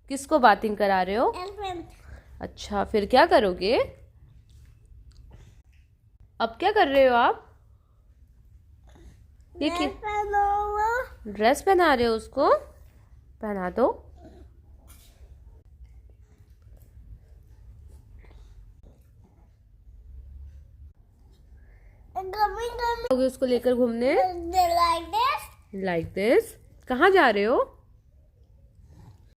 किसको बाथिंग करा रहे हो? अच्छा, फिर क्या करोगे? अब क्या कर रहे हो आप? ये ड्रेस पहना रहे हो उसको? पहना दो। उसको लेकर घूमने? Like this. कहाँ जा रहे हो?